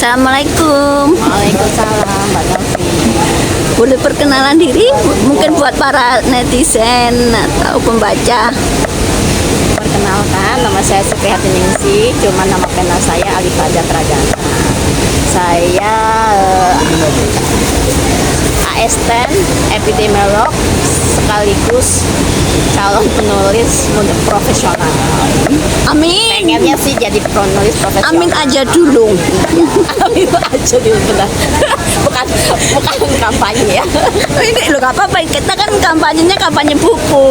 Assalamualaikum. Waalaikumsalam, Mbak Novi. Boleh perkenalan diri mungkin buat para netizen atau pembaca. Perkenalkan, nama saya Supriyati Ningsih, cuma nama kenal saya Alifaja Tragana. Saya ASN epidemiolog sekaligus calon penulis profesional. Amin. Pengennya sih jadi penulis profesional. Amin aja dulu. Amin aja dulu, benar. bukan kampanye ya. Ini loh, gak apa-apa, kita kan kampanyenya kampanye buku.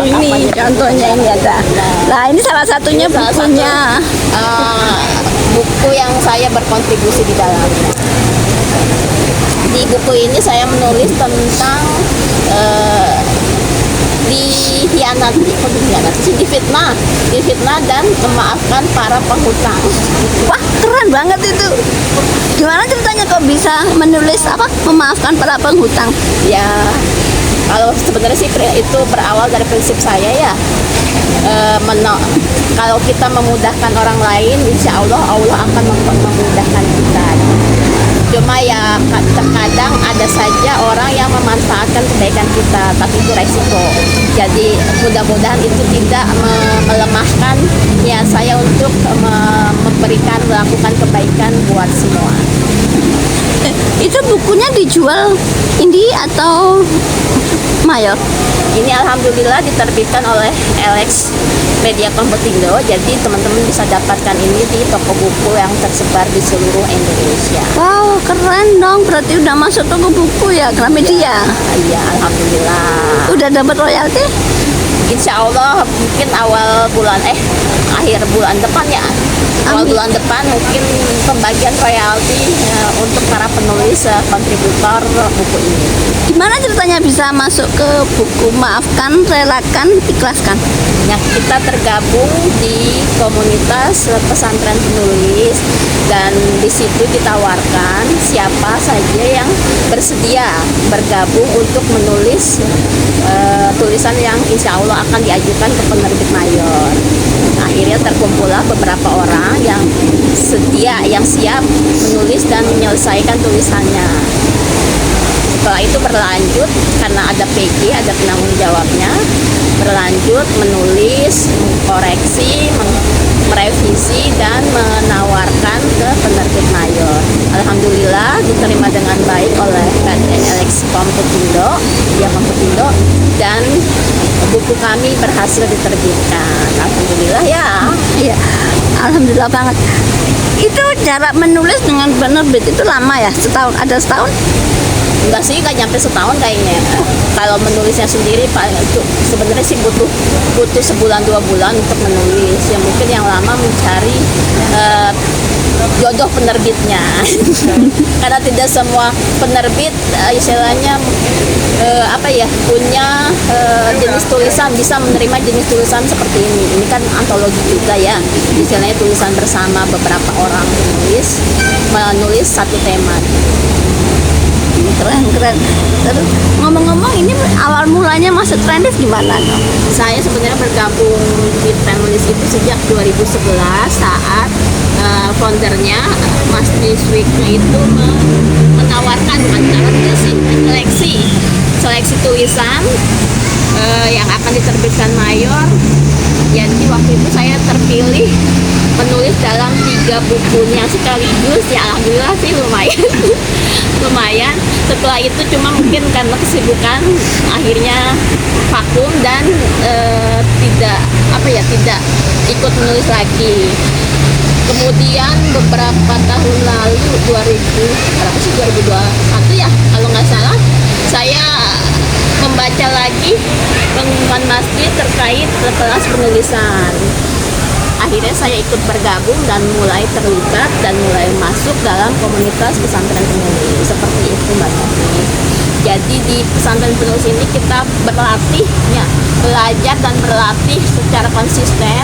Ini contohnya ini ada. Nah, ini salah satunya bukunya. Buku yang saya berkontribusi di dalamnya. Di buku ini saya menulis tentang difitnah dan memaafkan para penghutang. Wah, keren banget itu. Gimana ceritanya kok bisa menulis memaafkan para penghutang? Ya, kalau sebenarnya sih itu berawal dari prinsip saya ya. Kalau kita memudahkan orang lain, insya Allah akan memudahkan kita. Cuma ya terkadang ada saja orang yang memanfaatkan kebaikan kita, tapi itu resiko. Jadi mudah-mudahan itu tidak melemahkan niat saya untuk melakukan kebaikan buat semua. Itu bukunya dijual Indi atau Mayor? Ini alhamdulillah diterbitkan oleh Alex Media Komputindo, jadi teman-teman bisa dapatkan ini di toko buku yang tersebar di seluruh Indonesia. Wow, keren dong, berarti udah masuk toko buku ya, Gramedia? Iya, alhamdulillah. Udah dapat royalti? Insya Allah mungkin akhir bulan depan ya. Awal bulan depan mungkin pembagian royalti untuk para penulis kontributor buku ini. Gimana ceritanya bisa masuk ke buku Maafkan, Relakan, Ikhlaskan? Ya, kita tergabung di komunitas pesantren penulis dan di situ ditawarkan siapa saja yang bersedia bergabung untuk menulis tulisan yang insya Allah akan diajukan ke penerbit mayor. Nah, akhirnya terkumpullah beberapa orang yang siap menulis dan menyelesaikan tulisannya. Setelah itu berlanjut karena ada PG, ada penanggung jawabnya, berlanjut menulis, koreksi, merevisi dan menawarkan ke penerbit mayor. Alhamdulillah diterima dengan baik oleh Alex Komputindo, dan buku kami berhasil diterbitkan. Alhamdulillah ya. Iya, alhamdulillah banget. Itu jarak menulis dengan penerbit itu lama ya? Ada setahun? Enggak sih, nggak nyampe setahun kayaknya. Kalau menulisnya sendiri itu sebenarnya sih butuh sebulan 2 bulan untuk menulis. Ya mungkin yang lama mencari jodoh penerbitnya. Karena tidak semua penerbit istilahnya punya jenis tulisan, bisa menerima jenis tulisan seperti ini. Ini kan antologi juga ya, istilahnya tulisan bersama beberapa orang menulis satu tema. Keren. Terus ngomong-ngomong, ini awal mulanya masuk Trendis gimana dong? Saya sebenarnya bergabung di Trendis itu sejak 2011 saat foundernya Mas Niswiknya itu menawarkan seleksi tulisan yang akan diterbitkan mayor. Jadi waktu itu saya terpilih menulis dalam 3 bukunya sekaligus. Ya alhamdulillah sih lumayan. Setelah itu cuma mungkin karena kesibukan akhirnya vakum dan tidak ikut menulis lagi. Kemudian beberapa tahun lalu 2021 ya kalau nggak salah, saya membaca lagi pengumuman masjid terkait kelas penulisan. Akhirnya saya ikut bergabung dan mulai terlibat dan mulai masuk dalam komunitas pesantren penulis seperti itu, Mbak Novi. Jadi di pesantren penulis ini kita belajar dan berlatih secara konsisten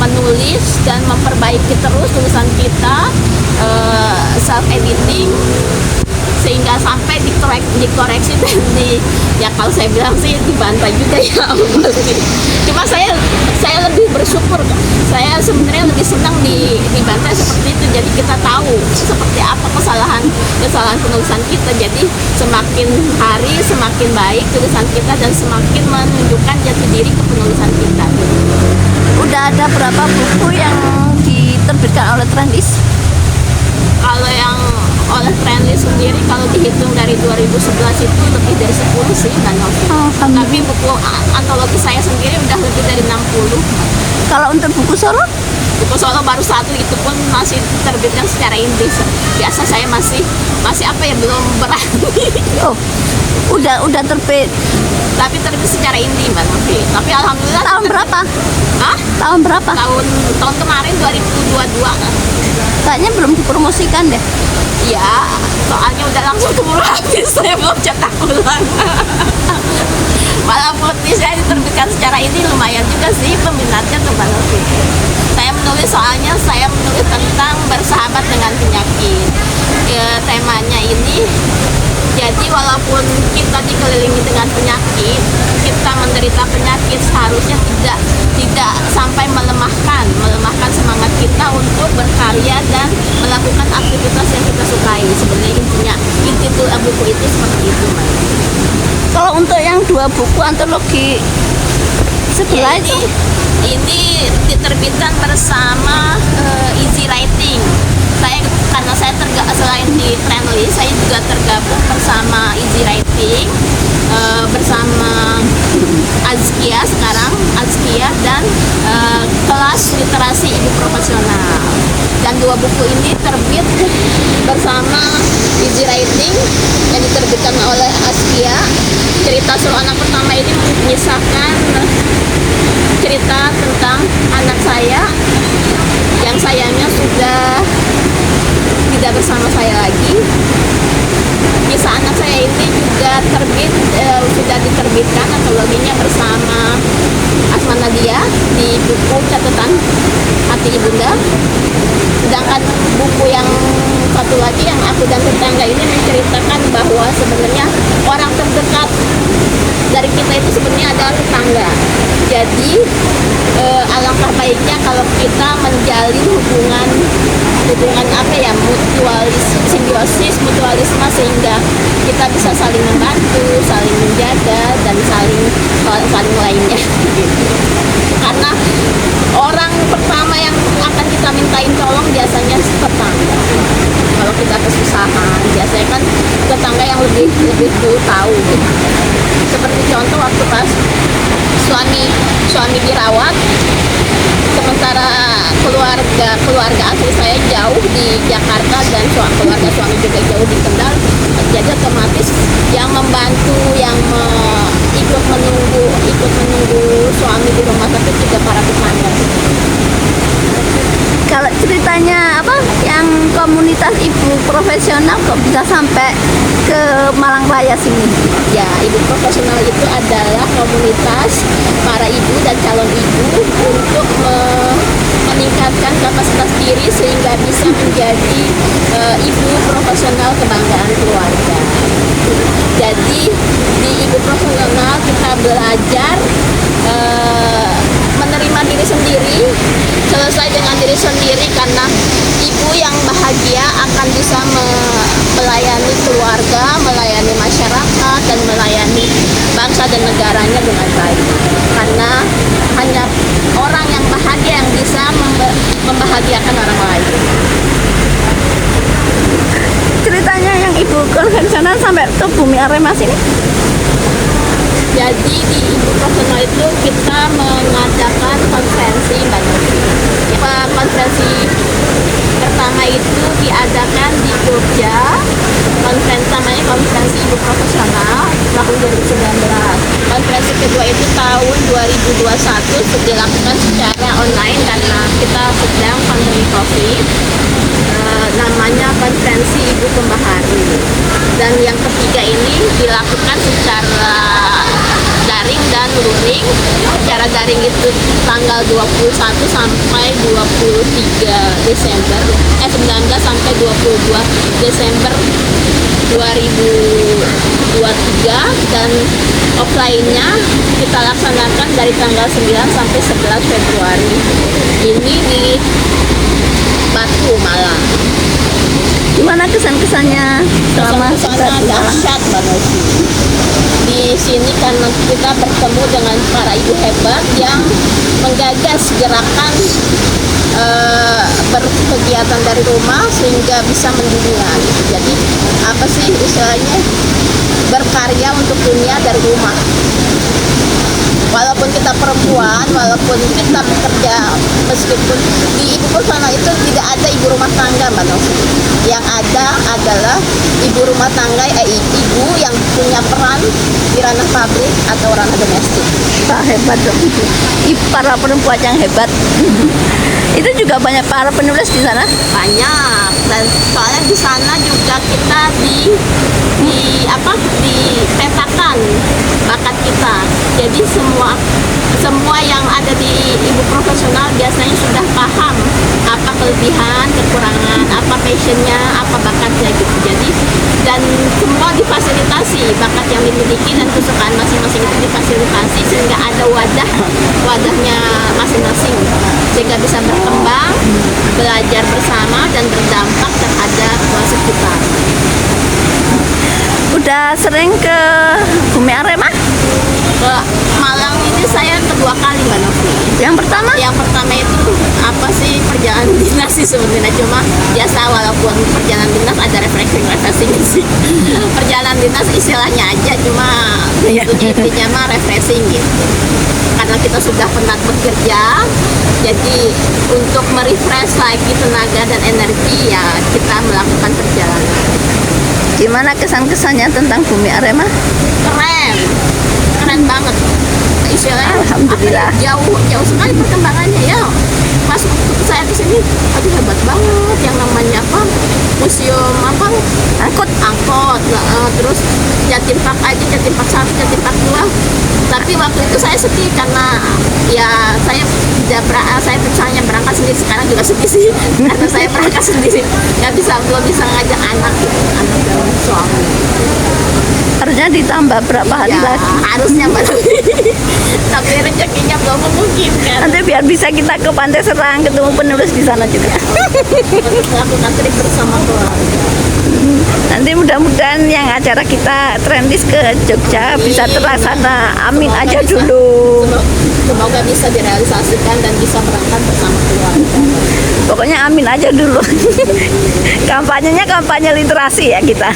menulis dan memperbaiki terus tulisan kita, self editing sehingga sampai dikoreksi dan kalau saya bilang sih dibantai juga ya Allah. Cuma saya lebih bersyukur, saya sebenarnya lebih senang dibantai seperti itu. Jadi kita tahu seperti apa kesalahan penulisan kita. Jadi semakin hari semakin baik tulisan kita dan semakin menunjukkan jati diri ke penulisan kita. Udah ada berapa buku yang diterbitkan oleh Trendis? Kalau yang oleh Trendis sendiri kalau dihitung dari 2011 itu lebih dari 10 sih Mbak Novi. Tapi buku antologi saya sendiri udah lebih dari 60. Kalau untuk buku solo? Buku solo baru satu, itu pun masih terbitkan secara indie. Biasa saya masih apa ya, belum berani. Oh, udah terbit. Tapi terbit secara indie Mbak Novi. Tapi alhamdulillah. Tahun berapa? Hah? Tahun berapa? Tahun kemarin 2022. Kayaknya belum dipromosikan deh. Ya, soalnya udah langsung keburu habis. Saya belum cetak ulang. Walaupun saya diterbitkan secara ini lumayan juga sih peminatnya tuh Mbak Novi. Saya menulis tentang bersahabat dengan penyakit. Temanya ini, jadi walaupun kita dikelilingi dengan penyakit, kita menderita penyakit, seharusnya tidak sampai melemahkan semangat kita untuk berkarya dan melakukan aktivitas yang kita sukai. Sebenarnya inti buku itu seperti itu, Mbak. Kalau untuk yang 2 buku antologi sebelah Ya, itu, ini diterbitkan bersama Easy Writing. Karena saya selain di Trendlis, saya juga tergabung bersama Easy Writing, bersama Azkia dan kelas literasi ibu profesional. Dan 2 buku ini terbit bersama Easy Writing yang diterbitkan oleh Azkia. Cerita Suruh Anak Pertama ini mengisahkan cerita tentang anak saya yang sayangnya sudah tidak bersama saya lagi. Kisah anak saya ini juga sudah diterbitkan antologinya bersama Asma Nadia di buku Catatan Hati Ibunda. Sedangkan buku yang satu lagi yang Aku dan Tetangga ini menceritakan bahwa sebenarnya orang terdekat dari kita itu sebenarnya adalah tetangga. Jadi alangkah baiknya kalau kita menjalin hubungan apa ya, simbiosis mutualisme, sehingga kita bisa saling membantu, saling menjaga, dan saling lainnya. Karena orang pertama yang akan kita mintain tolong biasanya tetangga. Kalau kita kesusahan, biasanya kan tetangga yang lebih dulu tahu. Seperti contoh waktu pas suami dirawat, sementara keluarga asli saya jauh di Jakarta dan keluarga suami juga jauh di Kendal, jadi otomatis yang membantu, yang ikut menunggu suami di rumah sakit juga para tetangga. kalau ceritanya apa yang komunitas ibu profesional kok bisa sampai ke Malang Raya sini? Ya, ibu profesional itu adalah komunitas para ibu dan calon ibu untuk meningkatkan kapasitas diri sehingga bisa menjadi ibu profesional kebanggaan keluarga. Jadi di ibu profesional kita belajar menerima diri sendiri, selesai dengan diri sendiri, karena ibu yang bahagia akan bisa melayani keluarga, melayani masyarakat, dan melayani bangsa dan negaranya dengan baik. Karena hanya orang yang bahagia yang bisa membahagiakan orang lain. Ceritanya yang ibu konvensional sampai ke Bumi Arema sini? Jadi di ibu profesional itu kita mengadakan konferensi Mbak Novi. Konferensi pertama itu diadakan di Jogja. Namanya konferensi ibu profesional tahun 2019. Konferensi kedua itu tahun 2021 dilakukan secara online karena kita sedang pandemi COVID. Namanya konferensi ibu pembahari. Dan yang ketiga ini dilakukan secara daring dan luring. Secara daring itu tanggal 21 sampai 23 Desember 19 sampai 22 Desember 2023, dan offline-nya kita laksanakan dari tanggal 9 sampai 11 Februari ini di Batu, Malang. Gimana kesan-kesannya selama kita Sana di Malang? dahsyat Mbak Novi. Di sini karena kita bertemu dengan para ibu hebat yang menggagas gerakan berkegiatan dari rumah sehingga bisa mendunia. Jadi apa sih istilahnya, berkarya untuk dunia dari rumah. Walaupun kita perempuan, walaupun kita bekerja, meskipun di Ibu Persona itu tidak ada ibu rumah tangga Mbak Novi. Yang ada adalah ibu rumah tangga, ibu yang punya peran di ranah pabrik atau ranah domestik. Wah, hebat dong. Para perempuan yang hebat. Itu juga banyak para penulis di sana. Banyak, dan soalnya di sana juga kita dipetakan bakat kita. Jadi semua yang ada di ibu profesional biasanya sudah paham apa kelebihan, kekurangan, apa passionnya, apa bakatnya gitu. Jadi dan semua difasilitasi, bakat yang dimiliki dan kesukaan masing-masing itu difasilitasi sehingga ada wadahnya masing-masing, sehingga bisa berkembang, belajar bersama dan berdampak terhadap sekitar. Udah sering ke Bumi Arema? Ke Malang ini saya kedua kali Mbak Novi. Yang pertama? Yang pertama itu apa sih, perjalanan dinas sih sebenarnya, cuma biasa walaupun perjalanan dinas ada refreshing sih. Perjalanan dinas istilahnya aja, cuma intinya mah refreshing gitu. Karena kita sudah penat bekerja, jadi untuk merefresh lagi tenaga dan energi ya kita melakukan perjalanan. Gimana kesan-kesannya tentang Bumi Arema? Keren banget istilahnya. Alhamdulillah. Jauh sekali perkembangannya ya. Pas waktu saya kesini, aduh hebat banget, yang namanya apa, museum apa, angkot, terus Jatim Park aja, Jatim Park 1, Jatim Park 2. Tapi waktu itu saya sedih karena ya saya misalnya berangkat sendiri, sekarang juga sedih sih karena saya berangkat sendiri, belum bisa ngajak anak dan suami. Harusnya ditambah berapa hari Ya, lagi? harusnya Mbak tapi rezekinya belum memungkinkan Nanti biar bisa kita ke Pantai Serang ketemu penulis di sana juga. untuk melakukan trip bersama keluarga. Nanti mudah-mudahan yang acara kita Trendis ke Jogja bisa terlaksana. Amin aja dulu. Semoga bisa direalisasikan dan bisa berangkat bersama keluarga. Pokoknya amin aja dulu. Kampanyenya kampanye literasi ya kita.